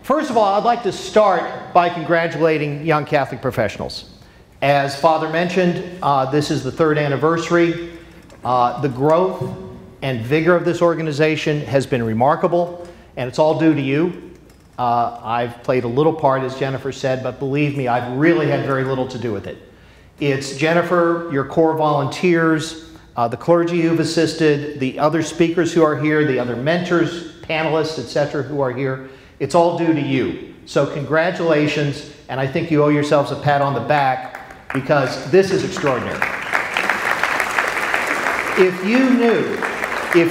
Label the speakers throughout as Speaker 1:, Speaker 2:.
Speaker 1: First of all, I'd like to start by congratulating young Catholic professionals. As Father mentioned, this is the 3rd anniversary. The growth and vigor of this organization has been remarkable, and it's all due to you. I've played a little part, as Jennifer said, but believe me, I've really had very little to do with it. It's Jennifer, your core volunteers, the clergy who've assisted, the other speakers who are here, the other mentors, panelists, etc., who are here. It's all due to you. So congratulations, and I think you owe yourselves a pat on the back because this is extraordinary. If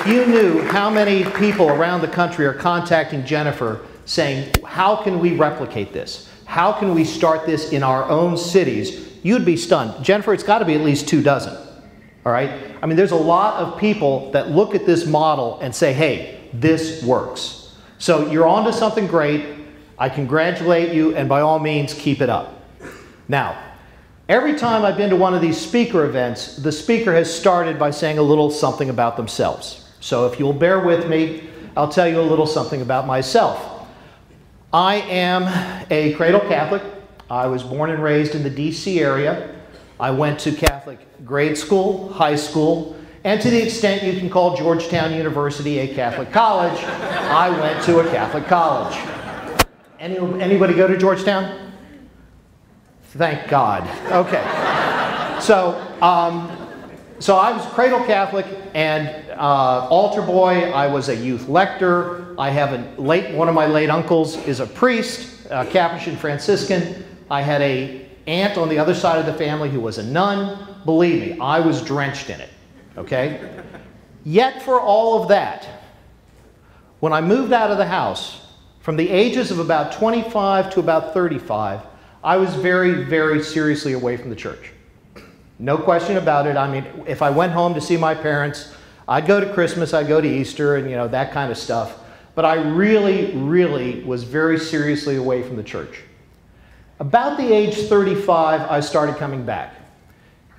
Speaker 1: you knew how many people around the country are contacting Jennifer saying, how can we replicate this? How can we start this in our own cities? You'd be stunned. Jennifer, it's got to be at least 24. All right? I mean, there's a lot of people that look at this model and say, hey, this works. So you're on to something great. I congratulate you, and by all means, keep it up. Now, every time I've been to one of these speaker events, the speaker has started by saying a little something about themselves. So if you'll bear with me, I'll tell you a little something about myself. I am a cradle Catholic. I was born and raised in the DC area. I went to Catholic grade school, high school, and to the extent you can call Georgetown University a Catholic college, I went to a Catholic college. Anybody go to Georgetown? Thank God. Okay. So I was cradle Catholic and altar boy. I was a youth lector. I have one of my late uncles is a priest, Capuchin Franciscan. I had an aunt on the other side of the family who was a nun. Believe me, I was drenched in it. Okay? Yet for all of that, when I moved out of the house, from the ages of about 25 to about 35, I was very, very seriously away from the church. No question about it. I mean, if I went home to see my parents, I'd go to Christmas, I'd go to Easter, and that kind of stuff. But I really, really was very seriously away from the church. About the age 35, I started coming back.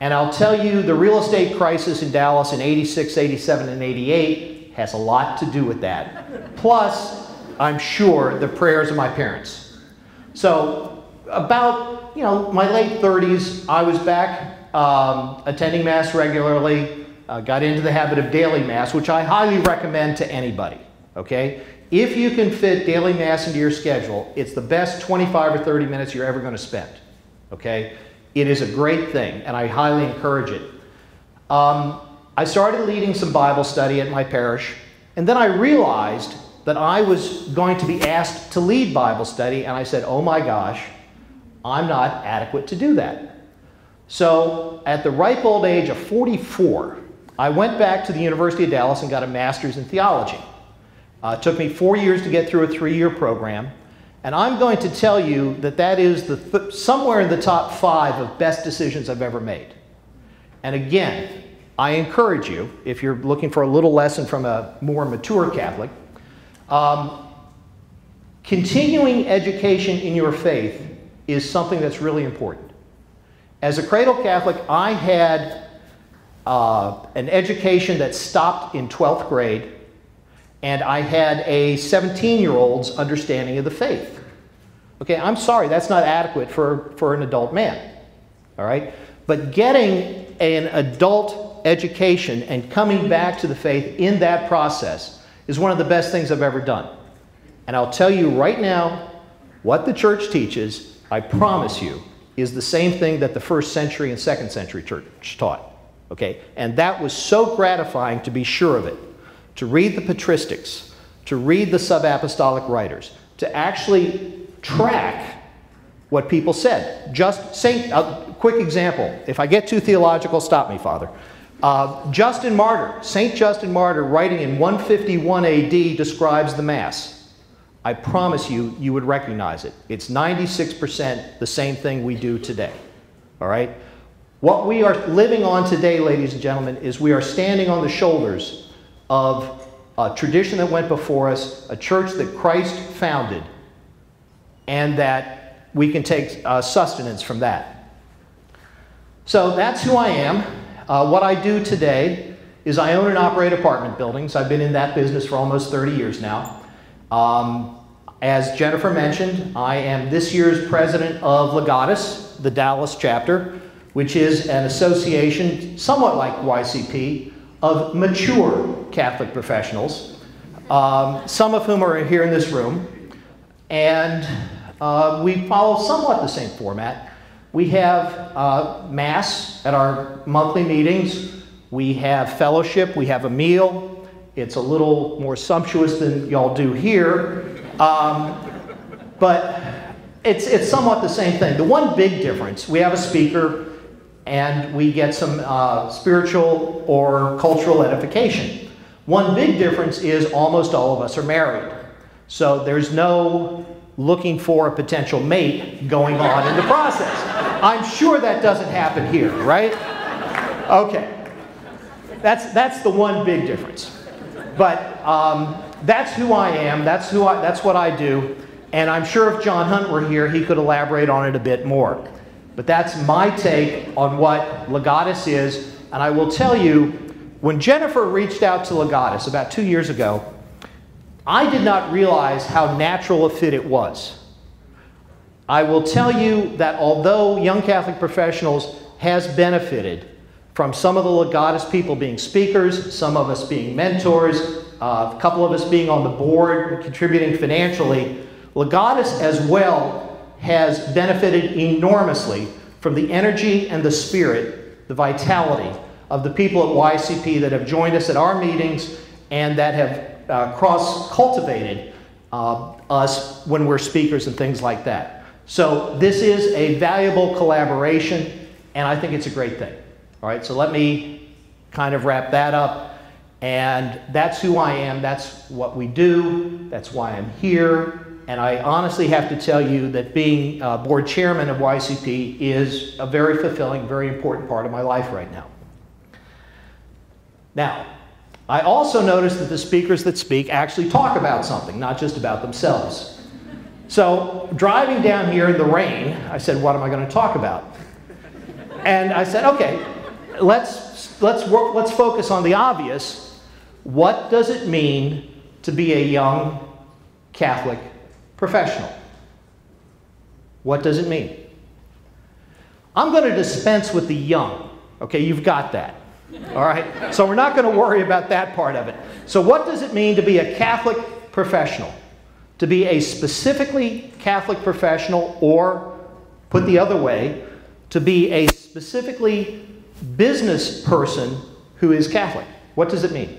Speaker 1: And I'll tell you, the real estate crisis in Dallas in 86, 87, and 88 has a lot to do with that. Plus, I'm sure, the prayers of my parents. So about, my late 30s, I was back attending Mass regularly, got into the habit of daily Mass, which I highly recommend to anybody, okay? If you can fit daily Mass into your schedule, it's the best 25 or 30 minutes you're ever going to spend, okay? It is a great thing, and I highly encourage it. I started leading some Bible study at my parish, and then I realized that I was going to be asked to lead Bible study, and I said, oh my gosh, I'm not adequate to do that. So at the ripe old age of 44, I went back to the University of Dallas and got a master's in theology. It took me 4 years to get through a 3-year program. And I'm going to tell you that that is somewhere in the top 5 of best decisions I've ever made. And again, I encourage you, if you're looking for a little lesson from a more mature Catholic, continuing education in your faith is something that's really important. As a cradle Catholic, I had an education that stopped in 12th grade, and I had a 17-year-old's understanding of the faith. Okay, I'm sorry, that's not adequate for an adult man, all right? But getting an adult education and coming back to the faith in that process is one of the best things I've ever done. And I'll tell you right now, what the church teaches, I promise you, is the same thing that the 1st century and 2nd century church taught, okay? And that was so gratifying to be sure of it. To read the patristics, to read the sub-apostolic writers, to actually track what people said. Quick example. If I get too theological, stop me, Father. Justin Martyr, St. Justin Martyr, writing in 151 AD, describes the Mass. I promise you, you would recognize it. It's 96% the same thing we do today, all right? What we are living on today, ladies and gentlemen, is we are standing on the shoulders of a tradition that went before us, a church that Christ founded, and that we can take sustenance from that. So that's who I am. What I do today is I own and operate apartment buildings. I've been in that business for almost 30 years now. As Jennifer mentioned, I am this year's president of Legatus, the Dallas chapter, which is an association, somewhat like YCP, of mature Catholic professionals, some of whom are here in this room. And we follow somewhat the same format. We have Mass at our monthly meetings. We have fellowship. We have a meal. It's a little more sumptuous than y'all do here. But it's somewhat the same thing. The one big difference, we have a speaker and we get some spiritual or cultural edification. One big difference is almost all of us are married. So there's no looking for a potential mate going on in the process. I'm sure that doesn't happen here, right? Okay. That's the one big difference. But that's who I am. That's what I do. And I'm sure if John Hunt were here, he could elaborate on it a bit more. But that's my take on what Legatus is. And I will tell you, when Jennifer reached out to Legatus about 2 years ago, I did not realize how natural a fit it was. I will tell you that although Young Catholic Professionals has benefited from some of the Legatus people being speakers, some of us being mentors, a couple of us being on the board, contributing financially, Legatus as well has benefited enormously from the energy and the spirit, the vitality of the people at YCP that have joined us at our meetings and that have cross-cultivated us when we're speakers and things like that. So this is a valuable collaboration, and I think it's a great thing. All right, so let me kind of wrap that up. And that's who I am. That's what we do. That's why I'm here. And I honestly have to tell you that being board chairman of YCP is a very fulfilling, very important part of my life right now. Now, I also noticed that the speakers that speak actually talk about something, not just about themselves. So driving down here in the rain, I said, what am I going to talk about? And I said, okay, let's focus on the obvious. What does it mean to be a young Catholic professional? What does it mean? I'm going to dispense with the young. Okay, you've got that. All right? So we're not going to worry about that part of it. So what does it mean to be a Catholic professional? To be a specifically Catholic professional, or put the other way, to be a specifically business person who is Catholic. What does it mean?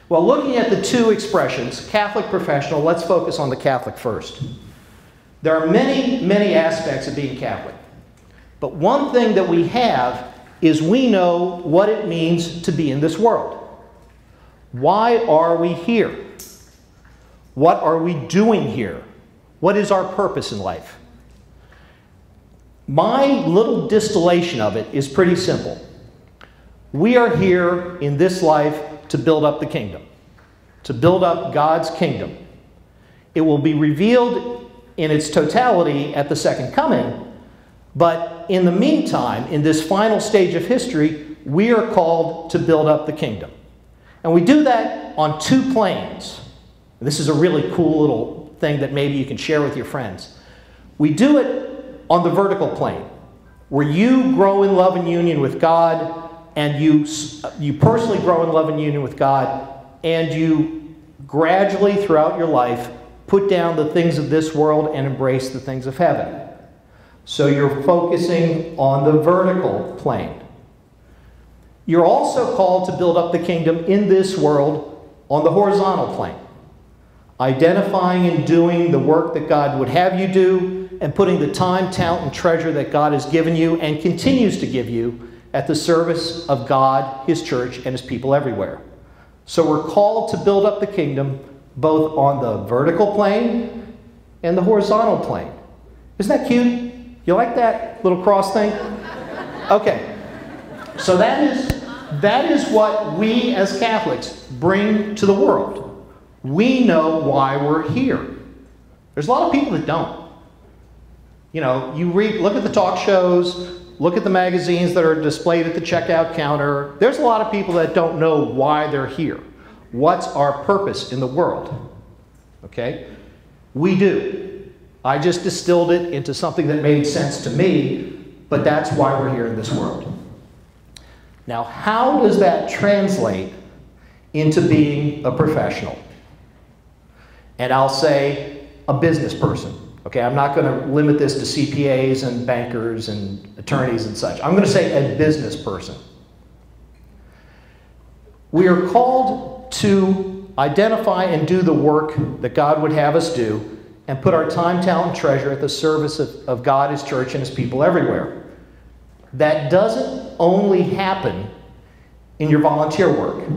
Speaker 1: Well, looking at the two expressions, Catholic professional, let's focus on the Catholic first. There are many, many aspects of being Catholic. But one thing that we have is we know what it means to be in this world. Why are we here? What are we doing here? What is our purpose in life? My little distillation of it is pretty simple. We are here in this life to build up the kingdom, to build up God's kingdom. It will be revealed in its totality at the second coming, but in the meantime, in this final stage of history, we are called to build up the kingdom. And we do that on two planes. This is a really cool little thing that maybe you can share with your friends. We do it on the vertical plane, where you grow in love and union with God, and you personally grow in love and union with God, and you gradually throughout your life put down the things of this world and embrace the things of heaven. So you're focusing on the vertical plane. You're also called to build up the kingdom in this world on the horizontal plane, identifying and doing the work that God would have you do, and putting the time, talent, and treasure that God has given you and continues to give you at the service of God, His church, and His people everywhere. So we're called to build up the kingdom both on the vertical plane and the horizontal plane. Isn't that cute? You like that little cross thing? Okay. So that is what we as Catholics bring to the world. We know why we're here. There's a lot of people that don't. You know, look at the talk shows, look at the magazines that are displayed at the checkout counter. There's a lot of people that don't know why they're here. What's our purpose in the world? Okay? We do. I just distilled it into something that made sense to me, but that's why we're here in this world. Now, how does that translate into being a professional? And I'll say a business person. Okay, I'm not going to limit this to CPAs and bankers and attorneys and such. I'm going to say a business person. We are called to identify and do the work that God would have us do and put our time, talent, and treasure at the service of God, His church, and His people everywhere. That doesn't only happen in your volunteer work.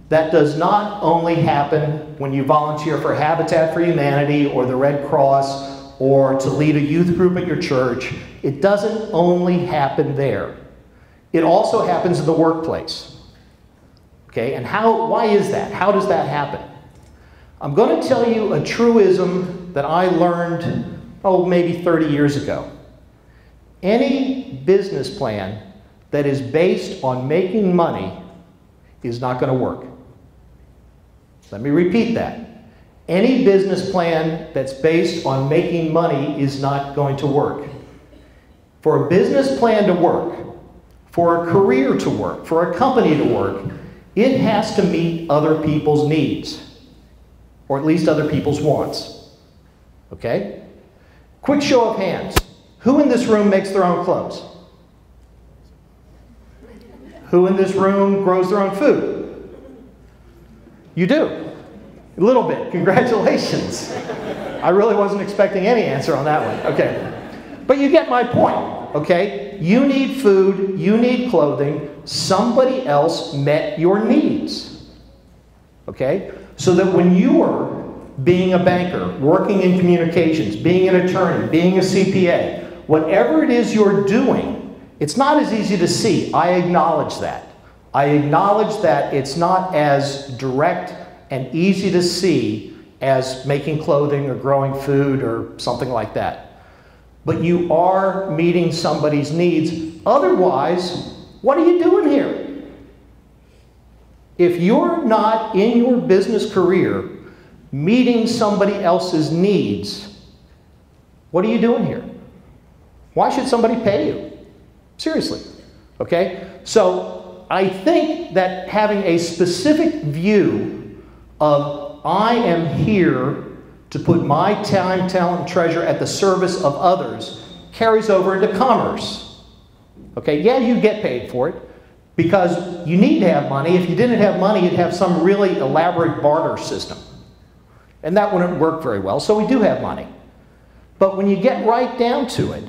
Speaker 1: That does not only happen when you volunteer for Habitat for Humanity or the Red Cross or to lead a youth group at your church. It doesn't only happen there. It also happens in the workplace. Okay, and why is that? How does that happen? I'm going to tell you a truism that I learned, maybe 30 years ago. Any business plan that is based on making money is not going to work. Let me repeat that. Any business plan that's based on making money is not going to work. For a business plan to work, for a career to work, for a company to work, it has to meet other people's needs, or at least other people's wants. Okay? Quick show of hands. Who in this room makes their own clothes? Who in this room grows their own food? You do. A little bit. Congratulations. I really wasn't expecting any answer on that one. Okay. But you get my point. Okay? You need food. You need clothing. Somebody else met your needs. Okay? So that when you are being a banker, working in communications, being an attorney, being a CPA, whatever it is you're doing, it's not as easy to see. I acknowledge that. I acknowledge that it's not as direct and easy to see as making clothing or growing food or something like that. But you are meeting somebody's needs. Otherwise, what are you doing here? If you're not in your business career meeting somebody else's needs, what are you doing here? Why should somebody pay you? Seriously, okay? So I think that having a specific view of I am here to put my time, talent, and treasure at the service of others carries over into commerce. Okay, yeah, you get paid for it because you need to have money. If you didn't have money, you'd have some really elaborate barter system. And that wouldn't work very well, so we do have money. But when you get right down to it,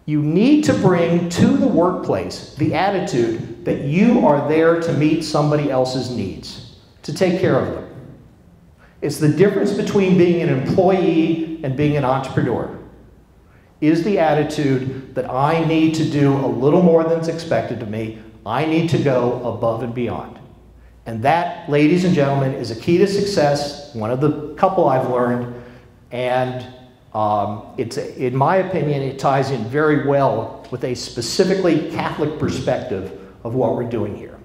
Speaker 1: you need to bring to the workplace the attitude that you are there to meet somebody else's needs, to take care of them. It's the difference between being an employee and being an entrepreneur. Is the attitude that I need to do a little more than's expected of me. I need to go above and beyond. And that, ladies and gentlemen, is a key to success, one of the couple I've learned, and in my opinion, it ties in very well with a specifically Catholic perspective of what we're doing here.